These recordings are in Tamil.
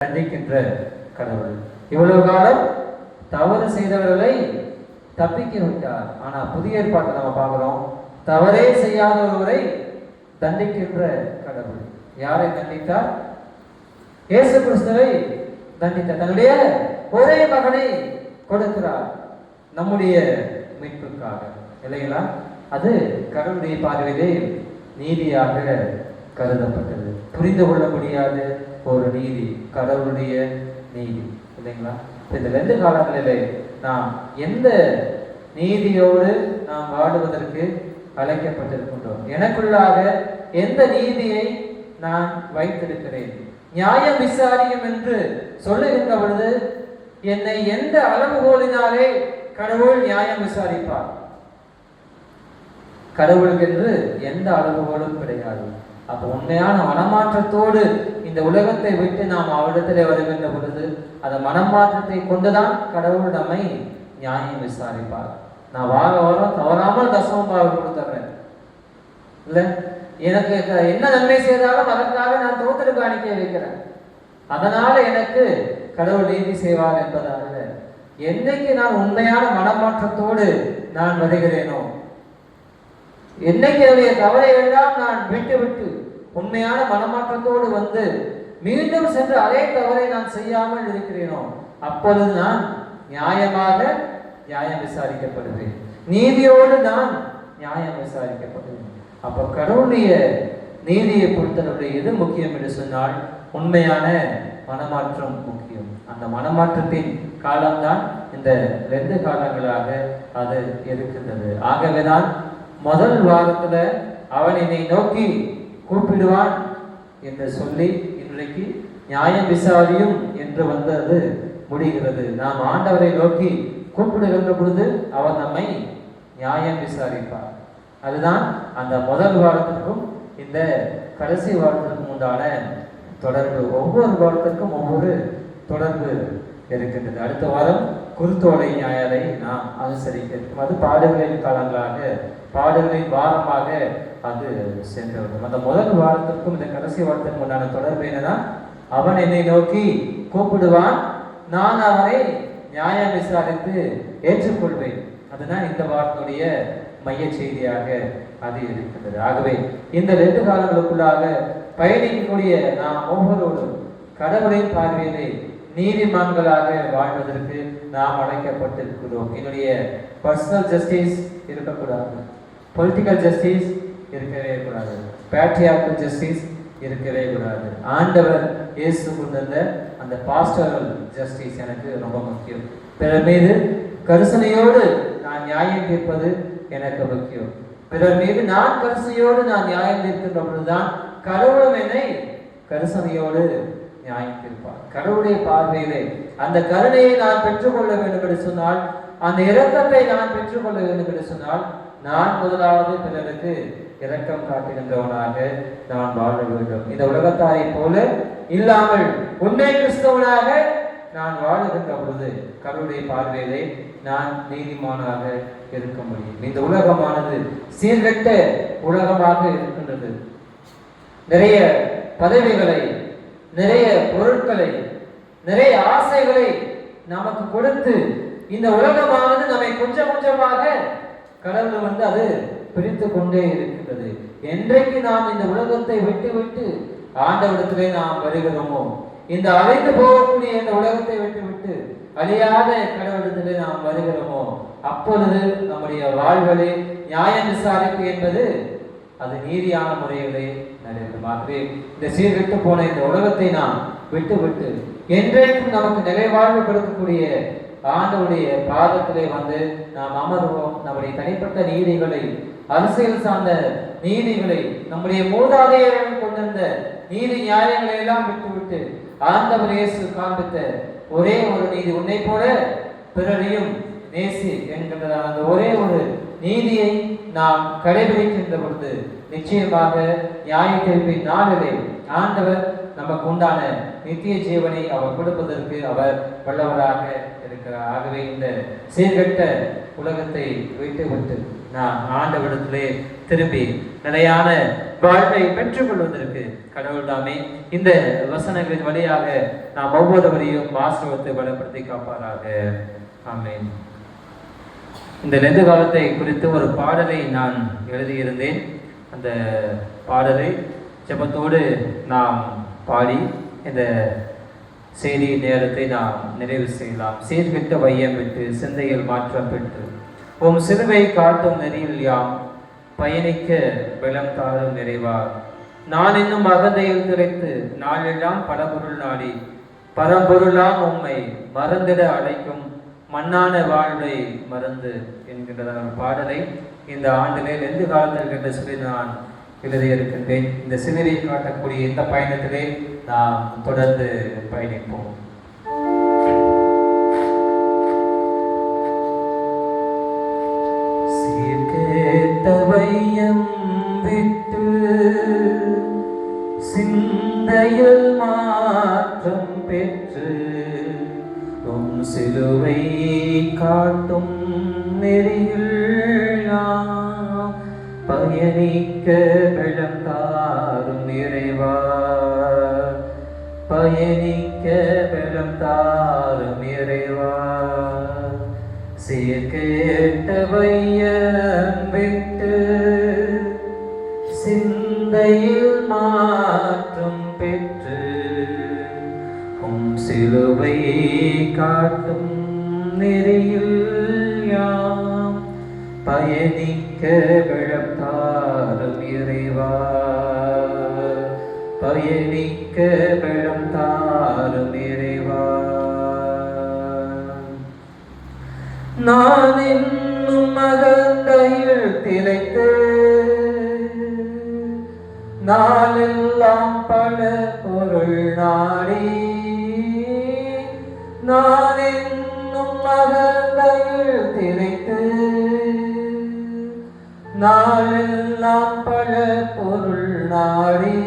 தண்டிக்கின்ற கடவுள். இவ்வளவு காலம் தவறு செய்தவர்களை தப்பிக்க விட்டார். ஆனா புதிய ஏற்பாட்டை நம்ம பார்க்கிறோம், தவறே செய்யாத ஒருவரை தண்டிக்கின்ற கடவுள். யாரை தண்டித்தார்? இயேசு கிறிஸ்துவை தண்டித்தார். தன்னுடைய ஒரே மகனை கொடுக்கிறார் நம்முடைய மீட்புக்காக, இல்லைங்களா? அது கடவுளுடைய பார்வையிலே நீதியாக கருதப்பட்டது. புரிந்து கொள்ள முடியாத ஒரு நீதி, கடவுளுடைய நீதி, இல்லைங்களா? இந்த 2 காலங்களிலே நாம் எந்த நீதியோடு நாம் வாடுவதற்கு அழைக்கப்பட்டிருக்கின்றோம்? எனக்குள்ளாக எந்த நீதியை நான் வைத்திருக்கிறேன்? நியாயம் விசாரியும் என்று சொல்லுகின்ற பொழுது என்னை எந்த அளவுகோலினாலே கடவுள் நியாயம் விசாரிப்பார்? கடவுளுக்கு என்று எந்த அளவுகோலும் கிடையாது. அப்ப உண்மையான மனமாற்றத்தோடு இந்த உலகத்தை விட்டு நாம் அவரிடத்திலே வருகின்ற பொழுது அந்த மனமாற்றத்தை கொண்டுதான் கடவுள் நம்மை நியாயம் விசாரிப்பார். நான் வாரம் தவறாமல் தசமபாகம் கொடுத்துறேன், இல்ல எனக்கு என்ன நன்மை செய்தாலும் அதற்காக நான் தோத்திர காணிக்கை வைக்கிறேன், அதனால எனக்கு கடவுள் நீதி செய்வார் என்பதாக என்னைக்கு நான் உண்மையான மனமாற்றத்தோடு நான் வருகிறேனோ, என்னைக்கு என்னுடைய தவறை எல்லாம் நான் விட்டு உண்மையான மனமாற்றத்தோடு வந்து மீண்டும் சென்று அதே தவறை நான் செய்யாமல் இருக்கிறேனோ, அப்பொழுது நான் நியாயமாக நியாயம் விசாரிக்கப்படுவேன், நீதியோடு நான் நியாயம் விசாரிக்கப்படுவேன். அப்ப கடவுளுடைய நீதியை பொறுத்தவரை எது முக்கியம் என்று சொன்னால் உண்மையான மனமாற்றம் முக்கியம். அந்த மனமாற்றத்தின் காலம்தான் இந்த 2 காலங்களாக அது இருக்கின்றது. ஆகவேதான் முதல் வாரத்துல அவன் என்னை நோக்கி கூப்பிடுவான் என்று சொல்லி இன்றைக்கு நியாயம் விசாரியும் என்று வந்தது முடிகிறது. நாம் ஆண்டவரை நோக்கி கூப்பிடுகின்ற பொழுது அவர் நம்மை நியாயம் விசாரிப்பார். அதுதான் அந்த முதல் வாரத்திற்கும் இந்த கடைசி வாரத்திற்கும் உண்டான தொடர்பு. ஒவ்வொரு வாரத்திற்கும் ஒவ்வொரு தொடர்பு இருக்கின்றது. அடுத்த வாரம் குருத்தோலை ஞாயிறை நாம் அனுசரிக்கிறோம். அது பாடுகளின் காலங்களாக, பாடுகளின் வாரமாக அது சென்றுவிடும். அந்த முதல் வாரத்திற்கும் இந்த கடைசி வாரத்திற்கும் உண்டான தொடர்பு என்னன்னா, அவன் என்னை நோக்கி கூப்பிடுவான், நான் அவனை நியாயம் விசாரித்து ஏற்றுக்கொள்வேன். அதுதான் இந்த வாரத்துடைய மைய செய்தியாக அது இருக்கின்றது. ஆகவே இந்த 2 காலங்களுக்குள்ளாக பயணிக்கக்கூடிய நாம் ஒவ்வொருவரும் கடவுளின் பார்வையிலே நீதிமான்களாக வாழ்வதற்கு நாம் அழைக்கப்பட்டிருக்கிறோம். என்னுடைய பர்சனல் ஜஸ்டிஸ் இருக்கக்கூடாது, பொலிட்டிக்கல் ஜஸ்டிஸ் இருக்கவே கூடாது, பேட்ரியார்கல் ஜஸ்டிஸ் இருக்கவே கூடாது. ஆண்டவர் இயேசு கொண்டிருந்த அந்த பாஸ்டரல் ஜஸ்டிஸ் எனக்கு ரொம்ப முக்கியம். பிறர் மீது கரிசனையோடு நான் நியாயம் தீர்ப்பது எனக்கு முக்கியம். பிறர் மீது நான் கரிசனையோடு நான் நியாயம் தீர்க்கின்ற பொழுதுதான் கடவுளும் என்னை கரிசனையோடு நியாயம் தீர்ப்பார். கடவுளுடைய பார்வையிலே அந்த கருணையை நான் பெற்றுக்கொள்ள வேண்டும் என்று சொன்னால், அந்த இரக்கத்தை நான் பெற்றுக்கொள்ள வேண்டும் என்று சொன்னால், நான் முதலாவது பிறருக்கு இரக்கம் காட்டுகின்றவனாக நான் வாழ வேண்டும். இந்த உலகத்தாரை போல இல்லாமல் உண்மை கிறிஸ்தவனாக நான் வாழுகின்ற பொழுது கடவுளுடைய பார்வையிலே நான் நீதிமானாக இருக்க முடியும். இந்த உலகமானது சீர்கெட்ட உலகமாக இருக்கின்றது. நிறைய பதவிகளை, நிறைய பொருட்களை, நிறைய ஆசைகளை நமக்கு கொடுத்து இந்த உலகமானது நம்மை கொஞ்சம் கொஞ்சமாக கடவுள் அது பிரித்து கொண்டே இருக்கின்றது. என்றைக்கு நாம் இந்த உலகத்தை விட்டு ஆண்டவரிடத்திலே நாம் வருகிறோமோ, இந்த அழிந்து போகக்கூடிய இந்த உலகத்தை விட்டு அழியாத கடவுளிடத்திலே நாம் வருகிறோமோ, அப்பொழுது நம்முடைய வாழ்விலே நியாயம் விசாரிப்பு என்பது அது நீதியான முறையிலே நடைபெறும். ஆகவே இந்த சீர்கெட்டு போன இந்த உலகத்தை நாம் விட்டு என்றைக்கும் நமக்கு நிறைவாழ்வு கொடுக்கக்கூடிய ஆண்டவருடைய பாதத்திலே நாம் அமர்வோம். நம்முடைய தனிப்பட்ட நீதிகளை, அரசியல் சார்ந்த நீதிகளை, நம்முடைய மூதாதையர்கள் கொண்டிருந்த நீதி நியாயங்களை எல்லாம் விட்டு ஆண்டவர் இயேசு காண்பித்த ஒரே ஒரு நீதி, உன்னை போல பிறரையும் நேசி என்கின்ற அந்த ஒரே ஒரு நீதியை நாம் கடைபிடிக்கின்ற பொழுது நிச்சயமாக நியாய தீர்ப்பின் நாளிலே ஆண்டவர் நமக்கு உண்டான நித்திய ஜீவனை அவர் கொடுப்பதற்கு அவர் வல்லவராக இருக்கிறார். ஆகவே இந்த சீர்கெட்ட உலகத்தை விட்டு நாம் ஆண்டவரிடத்திலே திரும்பி நிலையான வாழ்வை பெற்றுக்கொள்வதற்கு கடவுள் தாமே இந்த வசனங்களின் வழியாக நாம் ஒவ்வொருவரையும் ஆசீர்வத்தை பலப்படுத்தி காப்பாராக. ஆமென். இந்த லெந்து காலத்தை குறித்து ஒரு பாடலை நான் எழுதியிருந்தேன். அந்த பாடலை ஜெபத்தோடு நாம் பாடி இந்த செய்தி நேரத்தை நாம் நிறைவு செய்யலாம். சீர்கிட்ட வையம் விட்டு சிந்தையில் மாற்றம் பெற்று உம் சிலுவை காட்டும் நெறியில் யாம் பயணிக்க பலம் தாரும் நிறைவா. நான் இன்னும் அகந்தையில் துரைத்து நாளெல்லாம் பல பொருள் நாடி பரம்பொருளாம் உம்மை மறந்திட அழைக்கும் மண்ணான வாழ்வை மறந்து என்கின்ற பாடலை இந்த ஆண்டிலே லெந்து காலத்தில் என்று சொல்லி நான் எழுதியிருக்கின்றேன். இந்த சிலுவை காட்டக்கூடிய இந்த பயணத்திலே நாம் தொடர்ந்து பயணிப்போம். வையம் விட்டு சிந்தையில் மாற்றம் பெற்று உம் சிலுவை காட்டும் நெறியில் பயணிக்க பலம் தாரும் இறைவா. பயணிக்க பலம் தாரும் இறைவா. சீர்கேட்ட வையம் விட்டு சிந்தையில் மாற்றம் பெற்று உம் சிலுவை காட்டும் நெறியில் யாம் பயணிக்க பலம் தாரும் இறைவா. பயணிக்க பலம் தாரும் இறைவா. நான் இன்னும் அகந்தையில் திளைத்து நாளெல்லாம் பல பொருள் நாடி. நான் இன்னும் அகந்தையில் திளைத்து நாளெல்லாம் பல பொருள் நாடி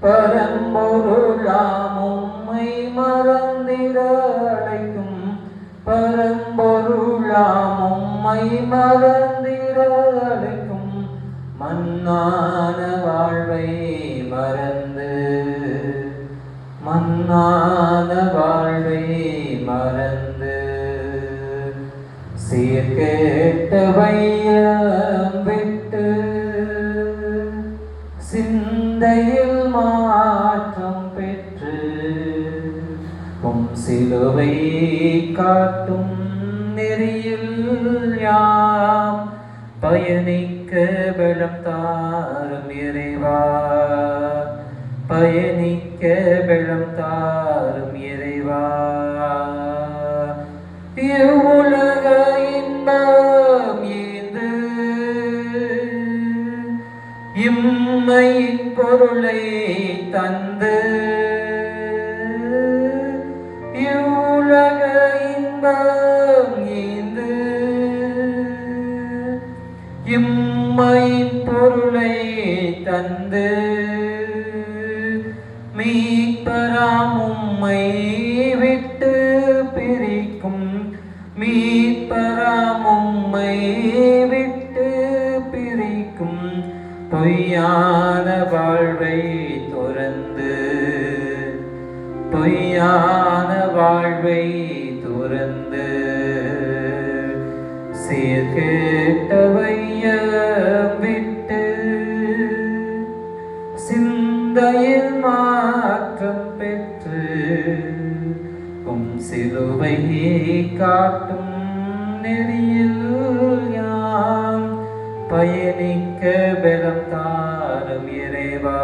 பரம்பொருளாம் உம்மை மறந்திட அழைக்கும். பரம்பொருளாம் உம்மை மறந்திட அழைக்கும் மண்ணான வாழ்வை மறந்து. மண்ணான வாழ்வை மறந்து சீர்கேட்ட வையம் விட்டு சிந்தையில் மாற்றம் பெற்று உம் சிலுவை காட்டும் நெறியில் யாம் பயணிக்க பலம் தாரும் இறைவா. பயணிக்க பலம் தாரும் இறைவா. இவ்வுலக இன்பம் ஏந்து இம்மையின் பொருளை தந்து. இவ்வுலக இன்பம் ஏந்து இம்மையின் பொருளை தந்து மீட்பராம் உம்மை விட்டு பிரிக்கும். மீட்பராம் உம்மை விட்டு பிரிக்கும் பொய்யான வாழ்வை துறந்து. பொய்யான வாழ்வை துறந்து சீர்கேட்ட வையம் விட்டு சிந்தையில் மாற்றம் பெற்று உம் சிலுவை காட்டும் நெறியில் யாம் பயணிக்க பலம் தாரும் இறைவா.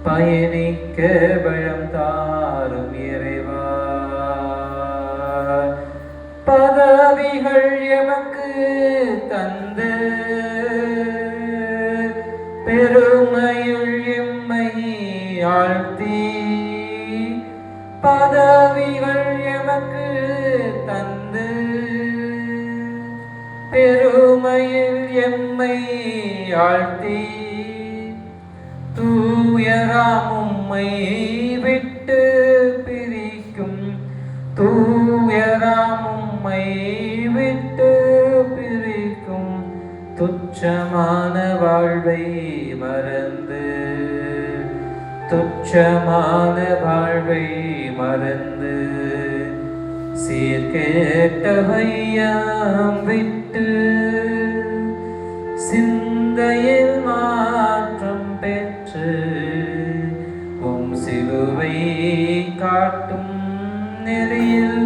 பயணிக்க பலம் தாரும் இறைவா. பதவிகள் எமக்கு தந்து பெருமையுள் எம்மை ஆழ்த்தி. பதவிகள் எமக்கு தந்து பெருமையில் எம்மை ஆழ்த்தி. தூயராம் உம்மை விட்டு பிரிக்கும். தூயராம் உம்மை விட்டு பிரிக்கும் துச்ச துச்சமான வாழ்வை மறந்து, துச்சமான வாழ்வை மறந்து, சீர்கேட்டவையாம் விட்டு, சிந்தையில் மாற்றம் பெற்று, சிலுவை காட்டும் நெறியில்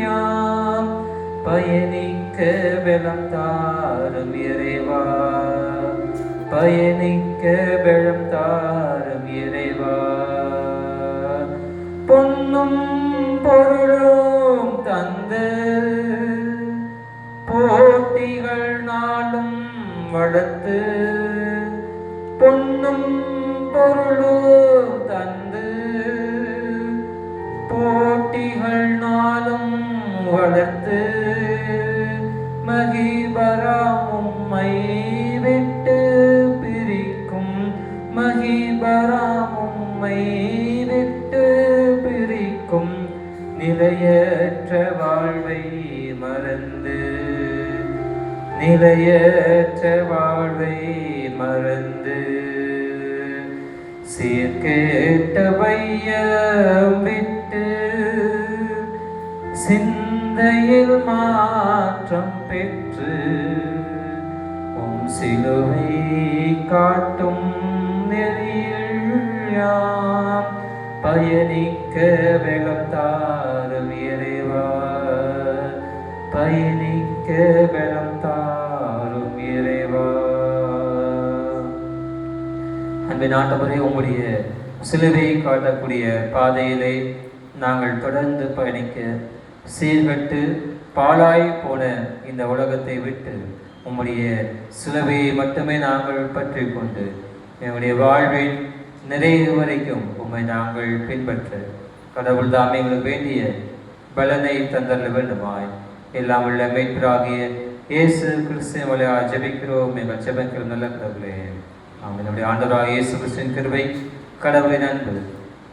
யாம் பயணிக்க பலம் தாரும் இறைவா, பயணிக்க பலம் தாரும் இறைவா. பொன்னும் பொருளும் தந்து போட்டிகள் நாளும் வளர்த்து, பொன்னும் பொருளும் தந்து போட்டிகள் நாளும் வளர்த்து, மகிபராம் உம்மை விட்டு பிரிக்கும், மகிபராம் உம்மை விட்டு பிரிக்கும் நிலையற்ற வாழ்வை மறந்து, நிலையற்ற வாழ்வை மறந்து, சீர்கேட்டவையாம் விட்டு, சிந்தையில் மாற்றம் பெற்று, சிலுவை காட்டும் நெறியில் யாம் பயணிக்க பலம் தாரும் இறைவா, பயணிக்க பலம் தாரும் இறைவா. அன்பின் ஆண்டவரே, உம்முடைய சிலுவையை காட்டக்கூடிய பாதையிலே நாங்கள் தொடர்ந்து பயணிக்க, சீர்கட்டு பாழாய் போன இந்த உலகத்தை விட்டு உம்முடைய சிலுவையை மட்டுமே நாங்கள் பற்றி கொண்டு எங்களுடைய வாழ்வின் நிறைவு வரைக்கும் உம்மை நாங்கள் பின்பற்ற கடவுள் தாமே எங்களுக்கு வேண்டிய பலனை தந்தர வேண்டுமாய் எல்லாம் உள்ள மீட்பராகிய இயேசு கிறிஸ்து வழியாக ஜெபிக்கிறோம். எங்கள் ஜெபங்கள் நல்ல கடவுளே. நாம் என்னுடைய ஆண்டவராகிய இயேசு கிறிஸ்துவின் கிருபை, கடவுளின் அன்பு,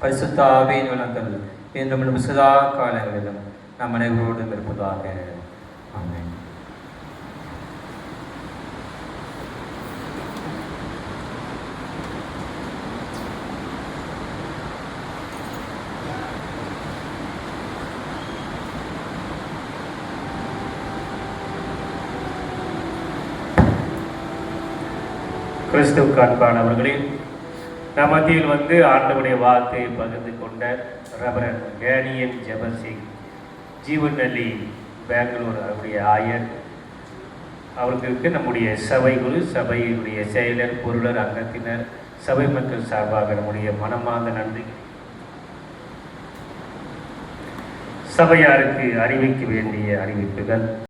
பரிசுத்த ஆவியின் வளங்கள் என்றும் சதா காலங்களிலும் நம் அனைவரோடும் இருப்பதாக. ஆமென். கிறிஸ்துவுக்கு அன்பானவர்களே, நம் மத்தியில் ஆண்டவருடைய வார்த்தையை பகிர்ந்து கொண்ட ரெவரண்ட் டேனியல் ஜெபசிங், ஜீவநல்லி, பெங்களூர் அவருடைய ஆயர் அவர்களுக்கு நம்முடைய சபை குரு, சபையினுடைய செயலர், பொருளர், அங்கத்தினர், சபை மக்கள் சார்பாக நம்முடைய மனமார்ந்த நன்றி. சபையாருக்கு அறிவிக்க வேண்டிய அறிவிப்புகள்.